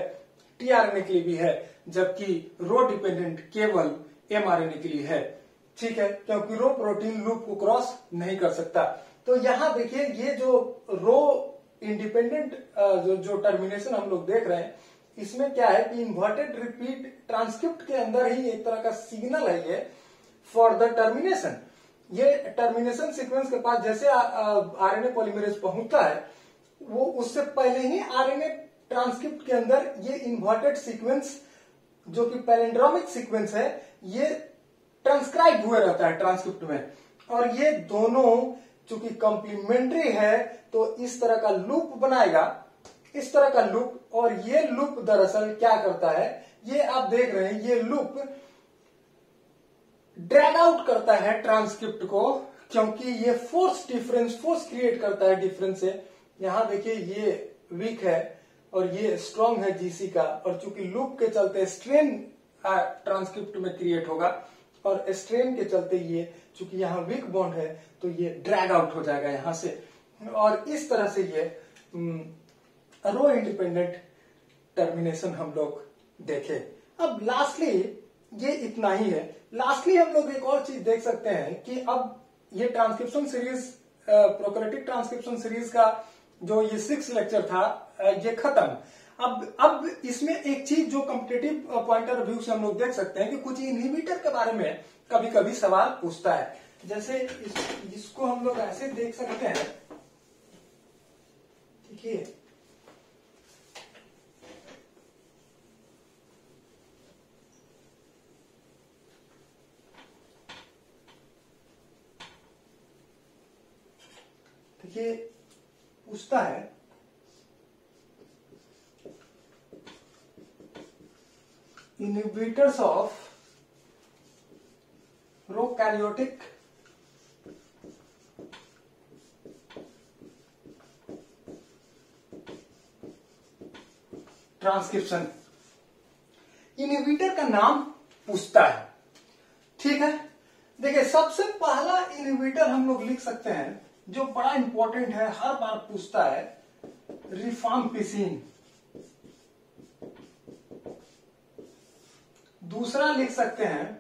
टीआरएनए के लिए भी है, जबकि रो डिपेंडेंट केवल एमआरएनए के लिए है। ठीक है, क्योंकि रो प्रोटीन लूप को क्रॉस नहीं कर सकता। तो यहां देखिए, ये जो रो इंडिपेंडेंट जो टर्मिनेशन हम लोग देख रहे हैं, इसमें क्या है कि इन्वर्टेड रिपीट ट्रांसक्रिप्ट के अंदर ही एक तरह का सिग्नल है ये फॉर द टर्मिनेशन। ये टर्मिनेशन सीक्वेंस के पास जैसे आरएनए पॉलीमरेज पहुंचता है, वो उससे पहले ही आरएनए ट्रांसक्रिप्ट के अंदर ये इन्वर्टेड सीक्वेंस, जो कि पैलिंड्रोमिक सीक्वेंस है, ये ट्रांसक्राइब हुए रहता है ट्रांसक्रिप्ट में, और ये दोनों चूंकि कॉम्प्लीमेंट्री है तो इस तरह का लूप बनाएगा, इस तरह का लूप। और ये लूप दरअसल क्या करता है, ये आप देख रहे हैं, ये लूप ड्रैग आउट करता है ट्रांसक्रिप्ट को, क्योंकि ये फोर्स क्रिएट करता है डिफरेंस से। यहां देखिए, ये वीक है और ये स्ट्रांग है जीसी का, और चूंकि लूप के चलते स्ट्रेन ट्रांसक्रिप्ट में क्रिएट होगा, और स्ट्रेन के चलते ये चूंकि यहाँ वीक बॉन्ड है तो ये ड्रैग आउट हो जाएगा यहां से, और इस तरह से ये रो इंडिपेंडेंट टर्मिनेशन हम लोग देखे। अब लास्टली ये इतना ही है। लास्टली हम लोग एक और चीज देख सकते हैं कि अब ये transcription series, prokaryotic transcription series का जो ये 6 लेक्चर था, ये खत्म। अब इसमें एक चीज जो कॉम्पिटिटिव पॉइंट ऑफ व्यू से हम लोग देख सकते हैं कि कुछ इनहिबिटर के बारे में कभी कभी सवाल पूछता है। जैसे इसको हम लोग ऐसे देख सकते हैं, देखिए पूछता है inhibitors of prokaryotic transcription, inhibitor का नाम पूछता है। ठीक है, देखिए सबसे पहला इनहिबिटर हम लोग लिख सकते हैं जो बड़ा इंपॉर्टेंट है, हर बार पूछता है, रिफाम्पिसिन। दूसरा लिख सकते हैं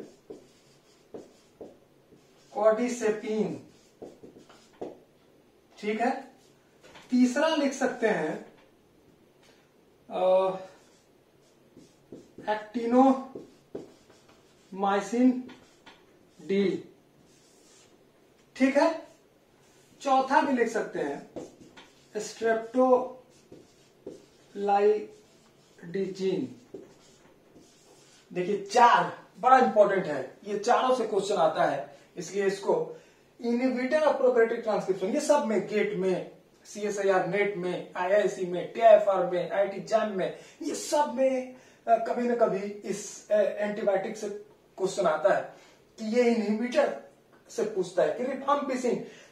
कॉर्डिसेपिन। ठीक है, तीसरा लिख सकते हैं एक्टिनोमाइसिन डी। ठीक है, चौथा भी लिख सकते हैं स्ट्रेप्टोलाइडिजिन। देखिए 4 बड़ा इंपॉर्टेंट है, ये चारों से क्वेश्चन आता है, इसलिए इसको इनहिबिटर ऑफ प्रोकैरियोटिक ट्रांसक्रिप्शन, ये सब में, गेट में, CSIR नेट में, IISc में, TIFR में, IIT जैम में, ये सब में कभी न कभी इस एंटीबायोटिक से क्वेश्चन आता है कि ये इनहिबिटर से पूछता है कि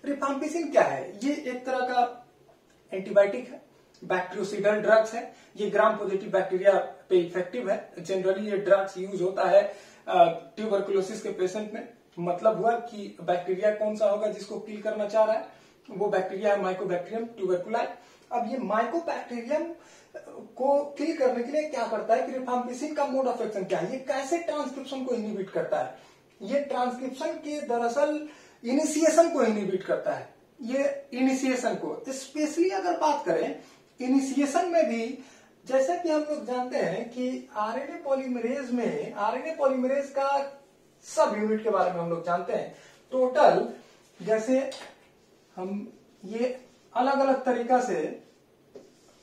रिफाम्पिसिन क्या है। ये एक तरह का एंटीबायोटिक है, बैक्टीरियोसिडल ड्रग्स है, ये ग्राम पॉजिटिव बैक्टीरिया पे इफेक्टिव है। जनरली ये ड्रग्स यूज होता है ट्यूबरकुलोसिस के पेशेंट में। मतलब हुआ कि बैक्टीरिया कौन सा होगा जिसको किल करना चाह रहा है, वो बैक्टीरिया है माइकोबैक्टीरियम ट्यूबरकुलाई। अब ये माइकोबैक्टीरियम को किल करने के लिए क्या करता है कि रिफाम्पिसिन का मोड ऑफ एक्शन क्या है, ये कैसे ट्रांसक्रिप्शन को इनहिबिट करता है। ये ट्रांसक्रिप्शन के दरअसल इनिशिएशन को इनहिबिट करता है, ये इनिशिएशन को। स्पेशली अगर बात करें इनिशिएशन में भी, जैसा कि हम लोग जानते हैं कि आरएनए पॉलीमरेज का सब यूनिट के बारे में हम लोग जानते हैं। टोटल जैसे हम ये अलग अलग तरीका से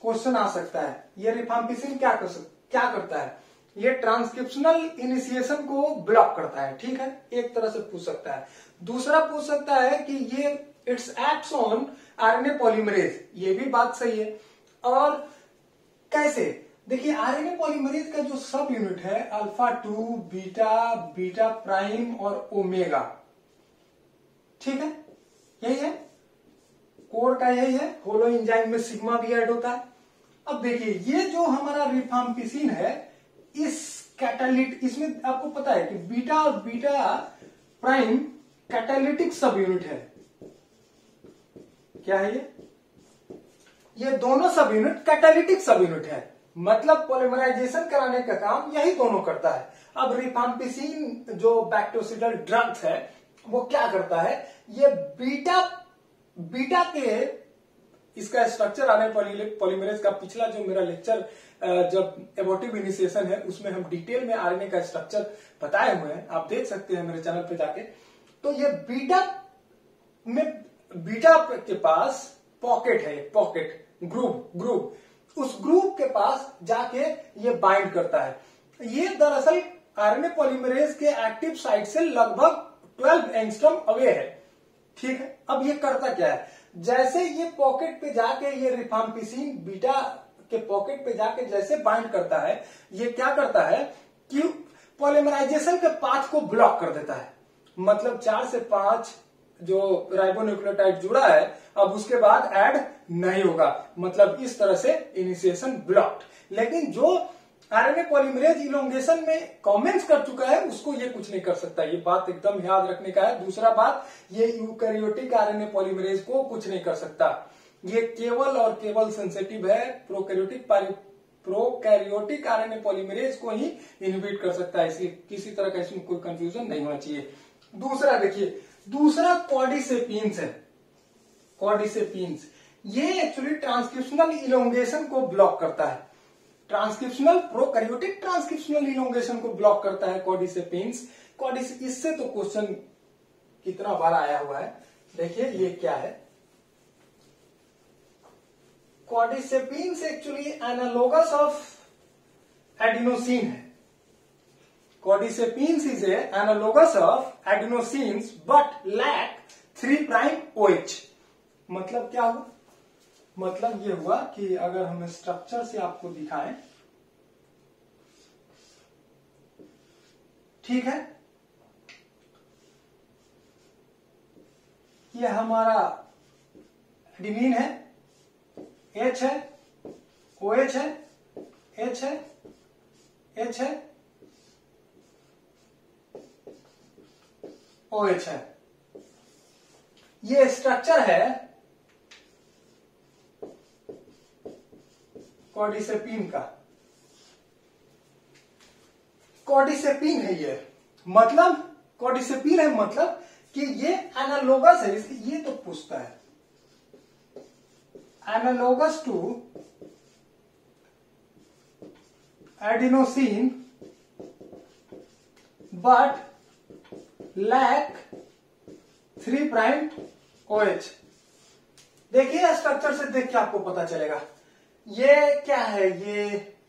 क्वेश्चन आ सकता है। ये रिफाम्पिसिन क्या करता है, ये ट्रांसक्रिप्शनल इनिशिएशन को ब्लॉक करता है, ठीक है, एक तरह से पूछ सकता है। दूसरा पूछ सकता है कि ये it's acts on RNA polymerase, ये भी बात सही है। और कैसे, देखिए आरएनए पॉलीमरेज का जो सब यूनिट है अल्फा 2, बीटा, बीटा प्राइम और ओमेगा, ठीक है, यही है कोर का, यही है। होलो एंजाइम में सिग्मा भी ऐड होता है। अब देखिए ये जो हमारा रिफाम्पिसिन है, इस कैटालिट, इसमें आपको पता है कि बीटा और बीटा प्राइम कैटालिटिक सब यूनिट है। क्या है ये दोनों सब यूनिट कैटालिटिक सब यूनिट है, मतलब पॉलीमराइजेशन कराने का काम यही दोनों करता है। अब रिफाम्पिसिन जो बैक्टीरियोसिडल ड्रग्स है वो क्या करता है, ये बीटा के इसका स्ट्रक्चर आने पॉलीमरेज का पिछला जो मेरा लेक्चर जब एबॉर्टिव इनिशिएशन है उसमें हम डिटेल में आरएनए का स्ट्रक्चर बताए हुए हैं, आप देख सकते हैं मेरे चैनल पे जाके। तो ये बीटा के पास पॉकेट है, पॉकेट ग्रुप, उस ग्रुप के पास जाके ये बाइंड करता है। ये दरअसल आरएनए पॉलीमरेज के एक्टिव साइट से लगभग 12 एंगस्ट्रॉम अवे है, ठीक है। अब ये करता क्या है, जैसे ये पॉकेट पे जाके ये रिफाम्पिसिन बीटा के पॉकेट पे जाके जैसे बाइंड करता है, ये क्या करता है कि पॉलीमराइजेशन के पाथ को ब्लॉक कर देता है। मतलब 4 से 5 जो राइबोन्यूक्लियोटाइड जुड़ा है अब उसके बाद ऐड नहीं होगा, मतलब इस तरह से इनिशिएशन ब्लॉक्ड। लेकिन जो आरएनए पॉलीमरेज इलोंगेशन में कमेंट्स कर चुका है उसको ये कुछ नहीं कर सकता, ये बात एकदम याद रखने का है। दूसरा बात, ये यूकैरियोटिक आरएनए पॉलीमरेज को कुछ नहीं कर सकता, ये केवल और केवल सेंसिटिव है प्रोकैरियोटिक आरएनए पॉलीमरेज को ही इनहिबिट कर सकता है, इसलिए किसी तरह का इसमें कोई कंफ्यूजन नहीं होना चाहिए। दूसरा देखिए, दूसरा कॉर्डिसेपिन्स है। कॉर्डिसेपिन्स ये एक्चुअली ट्रांसक्रिप्शनल इलोंगेशन को ब्लॉक करता है, प्रोकैरियोटिक ट्रांसक्रिप्शनल इलोंगेशन को ब्लॉक करता है कॉर्डिसेपिन्स। इससे तो क्वेश्चन कितना बार आया हुआ है, देखिए ये क्या है। कॉर्डिसेपिन्स एक्चुअली एनालोगस ऑफ एडिनोसिन है। Cordyceps is a analogous of adenosines but lack 3' OH। मतलब क्या हुआ, मतलब ये हुआ कि अगर हम स्ट्रक्चर से आपको दिखाएं, ठीक है, ये हमारा एडिनिन है, H है, OH है, H है, H है, OH है। ये स्ट्रक्चर है कॉर्डिसेपिन का, कॉर्डिसेपिन है ये, मतलब कॉर्डिसेपिन है मतलब कि ये एनालोगस है, ये तो पूछता है analogous to adenosine but lack 3' OH। देखिए स्ट्रक्चर से देख के आपको पता चलेगा ये क्या है,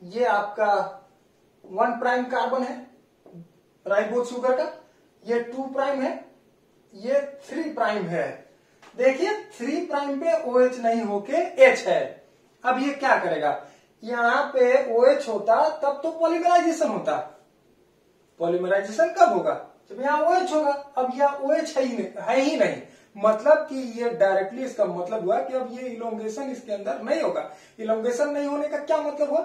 ये आपका 1' कार्बन है राइबोज शुगर का, ये 2' है, ये 3' है। देखिए 3' पे OH नहीं होके H है। अब ये क्या करेगा, यहां पे OH होता तब तो पॉलीमराइजेशन होता, पॉलीमराइजेशन कब होगा, जब यहां OH होगा। अब यहां OH है ही नहीं, मतलब कि ये डायरेक्टली इसका मतलब हुआ कि अब ये इलोंगेशन इसके अंदर नहीं होगा। इलोंगेशन नहीं होने का क्या मतलब हुआ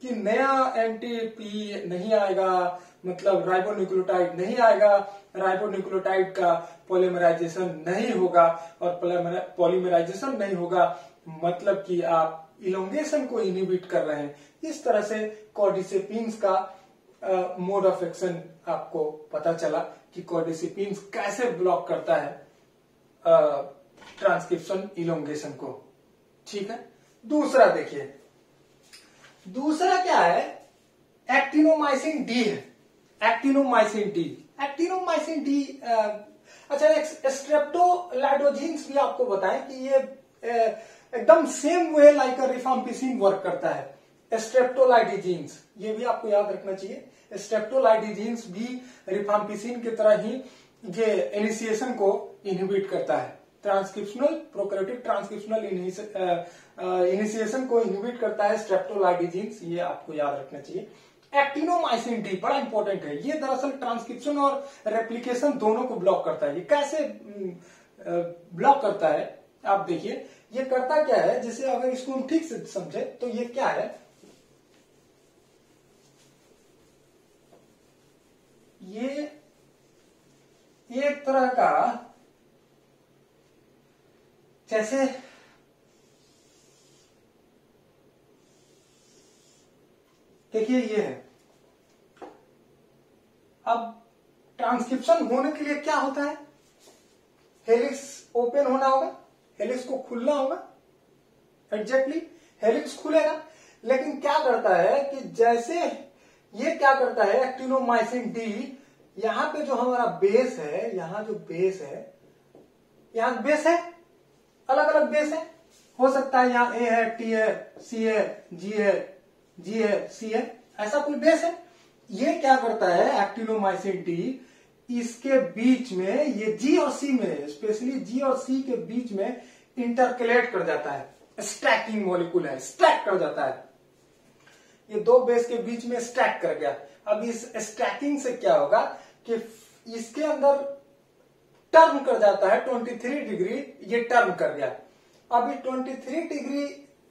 कि नया एंटीपी नहीं आएगा, मतलब राइबोन्यूक्लियोटाइड नहीं आएगा, राइबोन्यूक्लियोटाइड का पॉलीमराइजेशन नहीं होगा, और पॉलीमराइजेशन नहीं होगा मतलब कि आप इलोंगेशन को इनहिबिट कर रहे हैं। इस तरह से कॉर्डिसेपिन्स का मोड ऑफ एक्शन आपको पता चला कि कॉर्डिसेपिन्स कैसे ब्लॉक करता है ट्रांसक्रिप्शन इलोंगेशन को। ठीक है, दूसरा देखिए, दूसरा क्या है, एक्टिनोमाइसिन डी है। एक्टिनोमाइसिन डी अच्छा, स्ट्रेप्टोलाइडोजिन्स भी आपको बताएं कि ये एकदम same way like rifampicin work करता है। स्ट्रेप्टोलाइडोजिन्स ये भी आपको याद रखना चाहिए। स्ट्रेप्टोलाइडोजिन्स भी रिफाम्पिसिन की तरह ही ये इनिशिएशन को इनहिबिट करता है। ट्रांसक्रिप्शनल प्रोकैरियोटिक ट्रांसक्रिप्शनल इनिशिएशन को इनहिबिट करता है स्ट्रेप्टोलाइडोजिन्स, ये आपको याद रखना चाहिए। एक्टिनोमाइसिन डी बड़ा इंपॉर्टेंट है, ये दरअसल ट्रांसक्रिप्शन और रेप्लिकेशन दोनों को ब्लॉक करता है। ये कैसे ब्लॉक करता है आप देखिए, ये करता क्या है, जैसे अगर इसको हम ठीक से समझे तो ये क्या है, ये एक तरह का जैसे देखिए ये है। अब ट्रांसक्रिप्शन होने के लिए क्या होता है, हेलिक्स ओपन होना होगा, हेलिक्स को खुलना होगा। एग्जैक्टली हेलिक्स खुलेगा, लेकिन क्या करता है कि जैसे ये क्या करता है, एक्टिनोमाइसिन डी यहां पे जो हमारा बेस है, यहां जो बेस है, यहां बेस है, अलग अलग बेस है, हो सकता है यहां ए है, टी है, सी है, जी है, सी है, ऐसा कोई बेस है। ये क्या करता है, एक्टिनोमाइसिन डी इसके बीच में, ये जी और सी में, स्पेशली जी और सी के बीच में इंटरकलेट कर जाता है। स्टैकिंग मॉलिक्यूल है, स्टैक कर जाता है, ये दो बेस के बीच में स्टैक कर गया। अब इस स्टैकिंग से क्या होगा कि इसके अंदर टर्न कर जाता है 23 डिग्री, ये टर्न कर गया। अब ये 23 डिग्री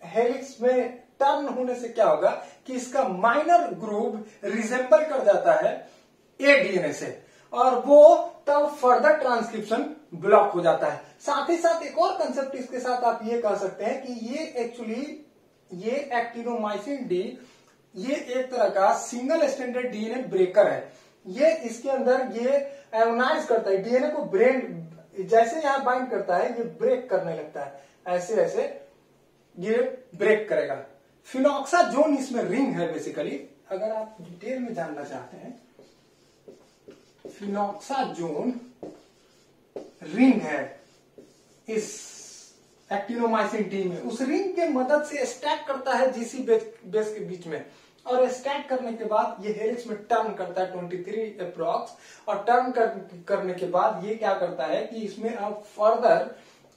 हेलिक्स में टर्न होने से क्या होगा कि इसका माइनर ग्रुव रिजेंबल कर जाता है ए डीएनए से, और वो तब फर्दर ट्रांसक्रिप्शन ब्लॉक हो जाता है। साथ ही साथ एक और कंसेप्ट इसके साथ आप ये कह सकते हैं कि ये एक्चुअली ये एक्टिनोमाइसिन डी ये एक तरह का सिंगल स्टैंडर्ड डीएनए ब्रेकर है। ये इसके अंदर ये आयोनाइज करता है डीएनए को, ब्रेन जैसे यहां बाइंड करता है ये ब्रेक करने लगता है, ऐसे ऐसे ये ब्रेक करेगा। फिनॉक्साजोन इसमें रिंग है बेसिकली, अगर आप डिटेल में जानना चाहते हैं, फिनॉक्साजोन रिंग है इस एक्टिनोमाइसिन डी में। उस रिंग के मदद से स्टैक करता है जीसी बेस के बीच में, और स्टैक करने के बाद ये हेलिक्स में टर्न करता है 23 अप्रॉक्स, और टर्न करने के बाद ये क्या करता है कि इसमें अब फर्दर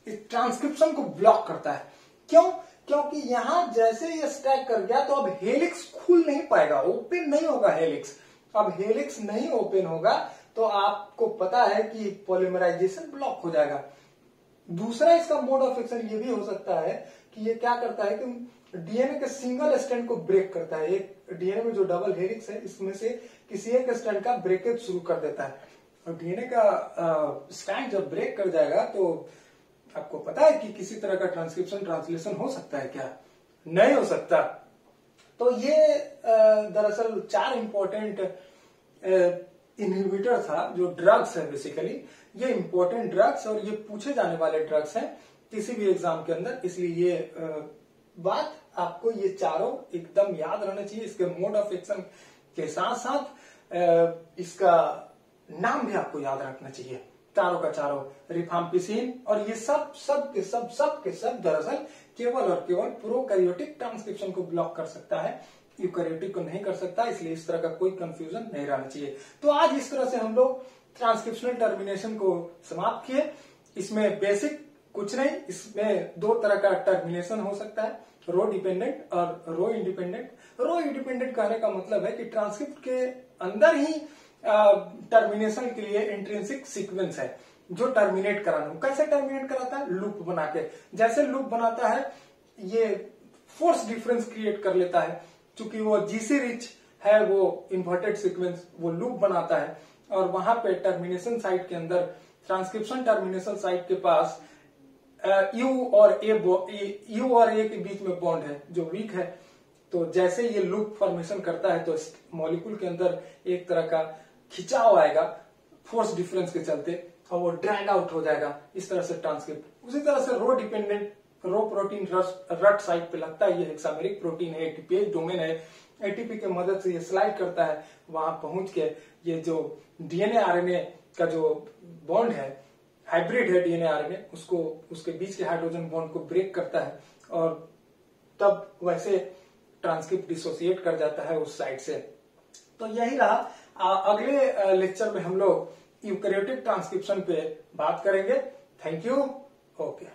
इस ट्रांसक्रिप्शन को ब्लॉक करता है। क्यों? क्योंकि यहां जैसे ये स्टैक कर गया तो अब हेलिक्स खुल नहीं पाएगा, ओपन नहीं होगा हेलिक्स। अब हेलिक्स नहीं ओपन होगा तो आपको पता है कि पॉलीमराइजेशन ब्लॉक हो जाएगा। दूसरा इसका मोड ऑफ एक्शन ये भी हो सकता है कि ये क्या करता है कि डीएनए के सिंगल स्ट्रैंड को ब्रेक करता है। एक डीएनए में जो डबल हेलिक्स है इसमें से किसी एक स्ट्रैंड का ब्रेकेज शुरू कर देता है, और डीएनए का स्ट्रैंड जब ब्रेक कर जाएगा तो आपको पता है कि किसी तरह का ट्रांसक्रिप्शन ट्रांसलेशन हो सकता है क्या? नहीं हो सकता। तो ये दरअसल 4 इंपॉर्टेंट इनहिबिटर था, जो ड्रग्स है बेसिकली, ये इंपॉर्टेंट ड्रग्स और ये पूछे जाने वाले ड्रग्स हैं किसी भी एग्जाम के अंदर, इसलिए ये बात आपको ये चारों एकदम याद रहना चाहिए। इसके मोड ऑफ एक्शन के साथ साथ इसका नाम भी आपको याद रखना चाहिए। चारों का चारों रिफाम्पिसिन, और ये सब के सब दरअसल केवल और केवल प्रोकैरियोटिक ट्रांसक्रिप्शन को ब्लॉक कर सकता है, यूकैरियोटिक को नहीं कर सकता, इसलिए इस तरह का कोई कंफ्यूजन नहीं रहना चाहिए। तो आज इस तरह से हम लोग ट्रांसक्रिप्शनल टर्मिनेशन को समाप्त किए। इसमें बेसिक कुछ नहीं, इसमें 2 तरह का टर्मिनेशन हो सकता है, रो डिपेंडेंट और रो इंडिपेंडेंट। रो इंडिपेंडेंट कहने का मतलब है कि ट्रांसक्रिप्ट के अंदर ही टर्मिनेशन के लिए इंट्रिंसिक सीक्वेंस है, जो टर्मिनेट कराना। कैसे टर्मिनेट कराता है? लूप बना के। जैसे लूप बनाता है ये फोर्स डिफरेंस क्रिएट कर लेता है, क्योंकि वो जीसी रिच है, वो इन्वर्टेड सीक्वेंस, वो लूप बनाता है और वहां पे टर्मिनेशन साइट के अंदर, ट्रांसक्रिप्शन टर्मिनेशन साइट के पास यू और ए के बीच में बॉन्ड है जो वीक है। तो जैसे ये लूप फॉर्मेशन करता है तो मॉलिक्यूल के अंदर एक तरह का खिंचाव आएगा फोर्स डिफरेंस के चलते और वो ड्रैग आउट हो जाएगा, इस तरह से ट्रांसक्रिप्ट। उसी तरह से रो डिपेंडेंट, रो प्रोटीन रट साइट पे लगता है, ये हेक्सामेरिक प्रोटीन है, एटीपीएच डोमेन है, एटीपी के मदद से ये स्लाइड करता है, वहां पहुंच के ये जो डीएनए आरएनए का जो बॉन्ड है, हाइब्रिड है डीएनए आरएनए, उसको, उसके बीच के हाइड्रोजन बॉन्ड को ब्रेक करता है और तब वैसे ट्रांसक्रिप्ट डिसोसिएट कर जाता है उस साइड से। तो यही रहा। अगले लेक्चर में हम लोग यूकैरियोटिक ट्रांसक्रिप्शन पे बात करेंगे। Thank you. ओके।